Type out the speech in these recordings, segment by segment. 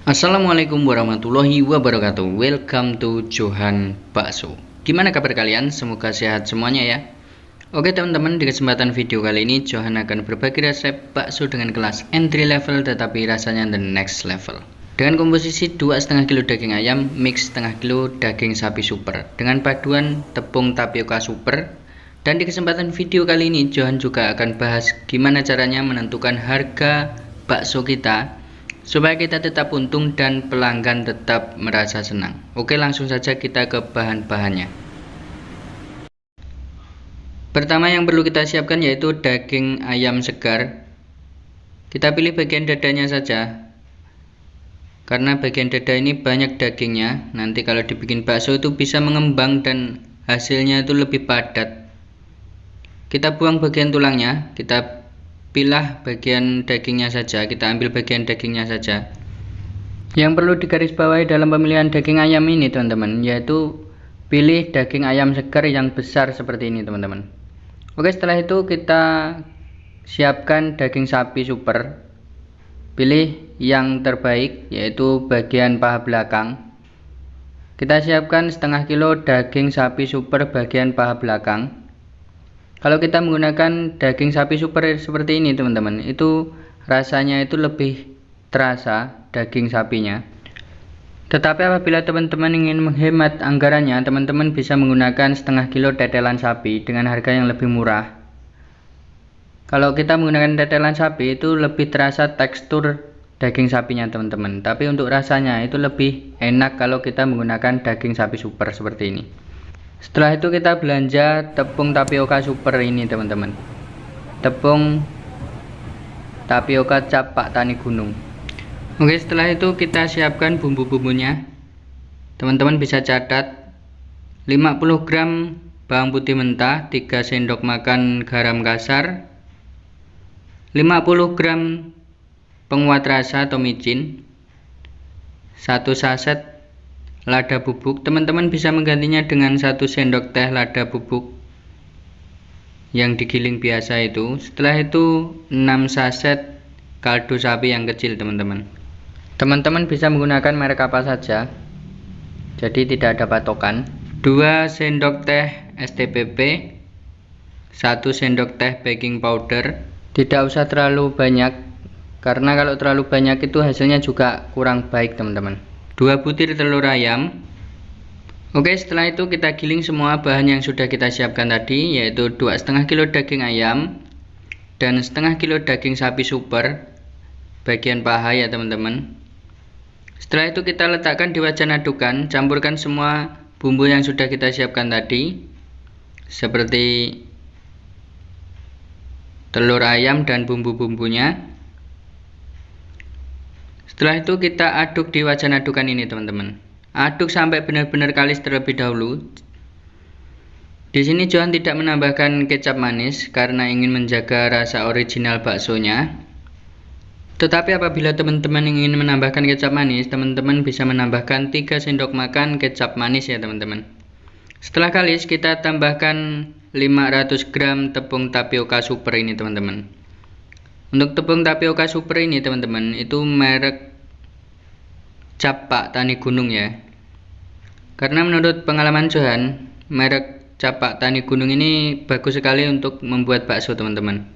Assalamualaikum warahmatullahi wabarakatuh. Welcome to Johan Bakso. Gimana kabar kalian? Semoga sehat semuanya ya. Oke teman-teman, di kesempatan video kali ini Johan akan berbagi resep bakso dengan kelas entry level tetapi rasanya the next level. Dengan komposisi 2,5 kg daging ayam mix setengah kilo daging sapi super dengan paduan tepung tapioka super. Dan di kesempatan video kali ini Johan juga akan bahas gimana caranya menentukan harga bakso kita supaya kita tetap untung dan pelanggan tetap merasa senang. Oke, langsung saja kita ke bahan-bahannya. Pertama yang perlu kita siapkan yaitu daging ayam segar. Kita pilih bagian dadanya saja, karena bagian dada ini banyak dagingnya. Nanti kalau dibikin bakso itu bisa mengembang dan hasilnya itu lebih padat. Kita buang bagian tulangnya, kita pilah bagian dagingnya saja, kita ambil bagian dagingnya saja. Yang perlu digarisbawahi dalam pemilihan daging ayam ini teman-teman, yaitu pilih daging ayam segar yang besar seperti ini teman-teman. Oke, setelah itu kita siapkan daging sapi super. Pilih yang terbaik, yaitu bagian paha belakang. Kita siapkan setengah kilo daging sapi super bagian paha belakang. Kalau kita menggunakan daging sapi super seperti ini teman-teman, itu rasanya itu lebih terasa daging sapinya. Tetapi apabila teman-teman ingin menghemat anggarannya, teman-teman bisa menggunakan setengah kilo tetelan sapi dengan harga yang lebih murah. Kalau kita menggunakan tetelan sapi itu lebih terasa tekstur daging sapinya teman-teman. Tapi untuk rasanya itu lebih enak kalau kita menggunakan daging sapi super seperti ini. Setelah itu kita belanja tepung tapioka super ini teman-teman. Tepung tapioka cap Pak Tani Gunung. Oke, setelah itu kita siapkan bumbu-bumbunya. Teman-teman bisa catat 50 gram bawang putih mentah, 3 sendok makan garam kasar, 50 gram penguat rasa atau micin, 1 saset lada bubuk. Teman-teman bisa menggantinya dengan 1 sendok teh lada bubuk yang digiling biasa itu. Setelah itu 6 saset kaldu sapi yang kecil teman-teman. Teman-teman bisa menggunakan merek apa saja, jadi tidak ada patokan. 2 sendok teh STPP, 1 sendok teh baking powder. Tidak usah terlalu banyak, karena kalau terlalu banyak itu hasilnya juga kurang baik teman-teman. 2 butir telur ayam. Oke, setelah itu kita giling semua bahan yang sudah kita siapkan tadi, yaitu 2,5 kilo daging ayam dan setengah kilo daging sapi super bagian paha ya teman-teman. Setelah itu kita letakkan di wajan adukan, campurkan semua bumbu yang sudah kita siapkan tadi, seperti telur ayam dan bumbu-bumbunya. Setelah itu kita aduk di wajan adukan ini teman-teman. Aduk sampai benar-benar kalis terlebih dahulu. Di sini Johan tidak menambahkan kecap manis karena ingin menjaga rasa original baksonya. Tetapi apabila teman-teman ingin menambahkan kecap manis, teman-teman bisa menambahkan 3 sendok makan kecap manis ya teman-teman. Setelah kalis kita tambahkan 500 gram tepung tapioka super ini teman-teman. Untuk tepung tapioka super ini teman-teman, itu merek cap Pak Tani Gunung ya. Karena menurut pengalaman Johan, merek cap Pak Tani Gunung ini bagus sekali untuk membuat bakso teman-teman.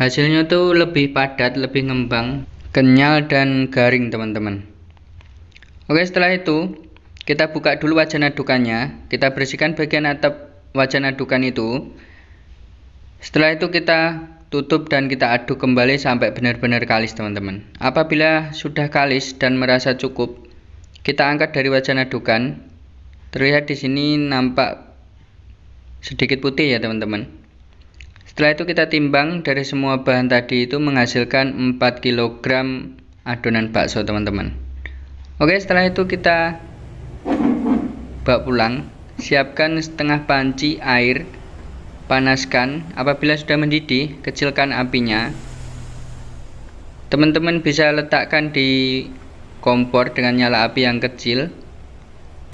Hasilnya tuh lebih padat, lebih ngembang, kenyal dan garing teman-teman. Oke, setelah itu kita buka dulu wajan adukannya. Kita bersihkan bagian atap wajan adukan itu. Setelah itu kita tutup dan kita aduk kembali sampai benar-benar kalis teman-teman. Apabila sudah kalis dan merasa cukup, kita angkat dari wajan adukan. Terlihat di sini nampak sedikit putih ya teman-teman. Setelah itu kita timbang, dari semua bahan tadi itu menghasilkan 4 kg adonan bakso teman-teman. Oke, setelah itu kita bawa pulang. Siapkan setengah panci air, panaskan. Apabila sudah mendidih, kecilkan apinya. Teman-teman bisa letakkan di kompor dengan nyala api yang kecil.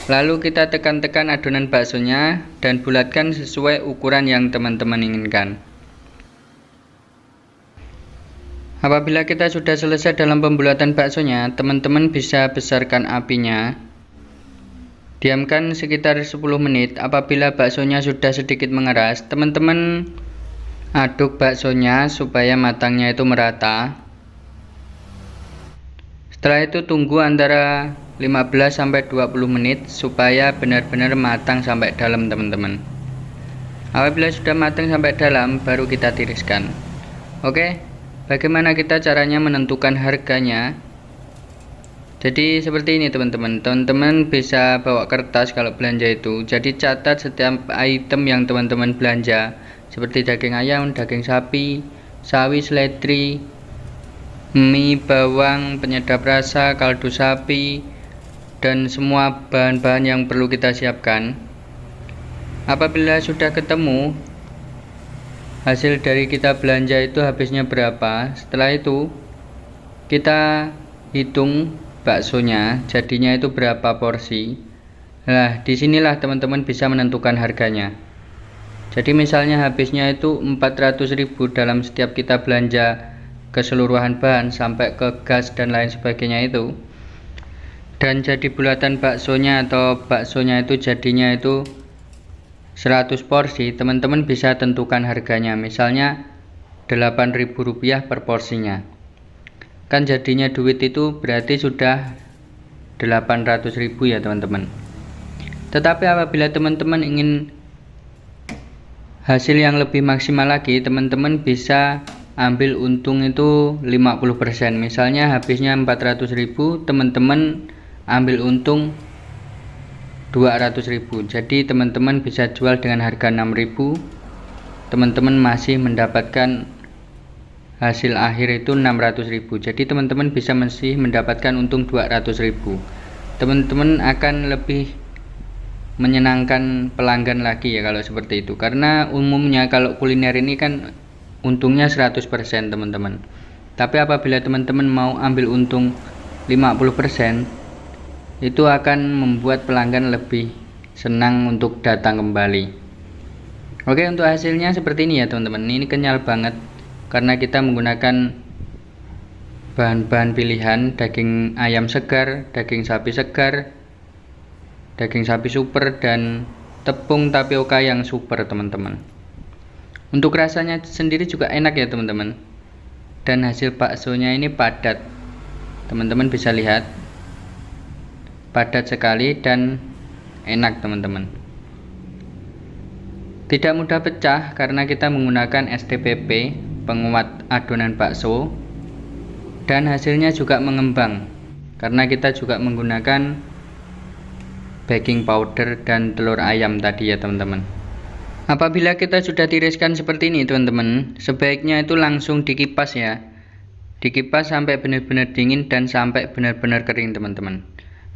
Lalu kita tekan-tekan adonan baksonya dan bulatkan sesuai ukuran yang teman-teman inginkan. Apabila kita sudah selesai dalam pembuatan baksonya, teman-teman bisa besarkan apinya. Diamkan sekitar 10 menit. Apabila baksonya sudah sedikit mengeras, teman-teman aduk baksonya supaya matangnya itu merata. Setelah itu tunggu antara 15-20 menit supaya benar-benar matang sampai dalam, teman-teman. Apabila sudah matang sampai dalam, baru kita tiriskan. Oke, bagaimana kita caranya menentukan harganya? Jadi seperti ini, teman-teman. Teman-teman bisa bawa kertas kalau belanja itu. Jadi catat setiap item yang teman-teman belanja, seperti daging ayam, daging sapi, sawi, seledri, mie, bawang, penyedap rasa, kaldu sapi, dan semua bahan-bahan yang perlu kita siapkan. Apabila sudah ketemu hasil dari kita belanja itu habisnya berapa, setelah itu kita hitung baksonya jadinya itu berapa porsi. Nah, disinilah teman-teman bisa menentukan harganya. Jadi misalnya habisnya itu 400.000 dalam setiap kita belanja keseluruhan bahan sampai ke gas dan lain sebagainya itu, dan jadi bulatan baksonya atau baksonya itu jadinya itu 100 porsi, teman-teman bisa tentukan harganya, misalnya Rp8.000 per porsinya. Kan jadinya duit itu berarti sudah 800.000 ya, teman-teman. Tetapi apabila teman-teman ingin hasil yang lebih maksimal lagi, teman-teman bisa ambil untung itu 50%. Misalnya habisnya 400.000, teman-teman ambil untung 200.000. Jadi teman-teman bisa jual dengan harga 6.000. Teman-teman masih mendapatkan hasil akhir itu 600.000. Jadi teman-teman bisa masih mendapatkan untung 200.000. Teman-teman akan lebih menyenangkan pelanggan lagi ya kalau seperti itu. Karena umumnya kalau kuliner ini kan untungnya 100%, teman-teman. Tapi apabila teman-teman mau ambil untung 50%, itu akan membuat pelanggan lebih senang untuk datang kembali. Oke, untuk hasilnya seperti ini ya, teman-teman. Ini kenyal banget karena kita menggunakan bahan-bahan pilihan: daging ayam segar, daging sapi segar, daging sapi super, dan tepung tapioka yang super, teman-teman. Untuk rasanya sendiri juga enak ya, teman-teman. Dan hasil baksonya ini padat. Teman-teman bisa lihat. Padat sekali dan enak, teman-teman. Tidak mudah pecah karena kita menggunakan STPP, penguat adonan bakso. Dan hasilnya juga mengembang karena kita juga menggunakan baking powder dan telur ayam tadi ya, teman-teman. Apabila kita sudah tiriskan seperti ini, teman-teman, sebaiknya itu langsung dikipas ya. Dikipas sampai benar-benar dingin dan sampai benar-benar kering, teman-teman.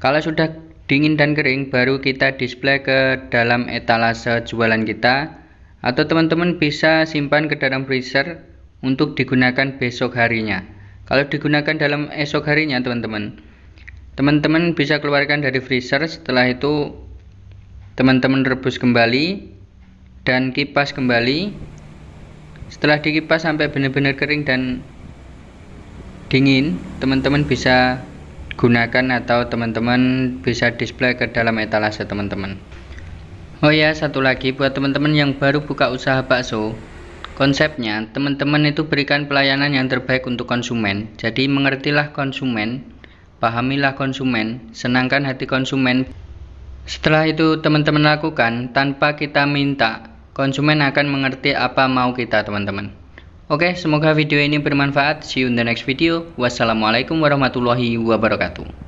Kalau sudah dingin dan kering, baru kita display ke dalam etalase jualan kita, atau teman-teman bisa simpan ke dalam freezer untuk digunakan besok harinya. Kalau digunakan dalam esok harinya, teman-teman bisa keluarkan dari freezer. Setelah itu teman-teman rebus kembali dan kipas kembali. Setelah dikipas sampai benar-benar kering dan dingin, teman-teman bisa gunakan atau teman-teman bisa display ke dalam etalase, teman-teman. Oh ya, satu lagi buat teman-teman yang baru buka usaha bakso, konsepnya teman-teman itu berikan pelayanan yang terbaik untuk konsumen. Jadi mengertilah konsumen, pahamilah konsumen, senangkan hati konsumen. Setelah itu teman-teman lakukan tanpa kita minta, konsumen akan mengerti apa mau kita, teman-teman. Oke, semoga video ini bermanfaat. See you in the next video. Wassalamualaikum warahmatullahi wabarakatuh.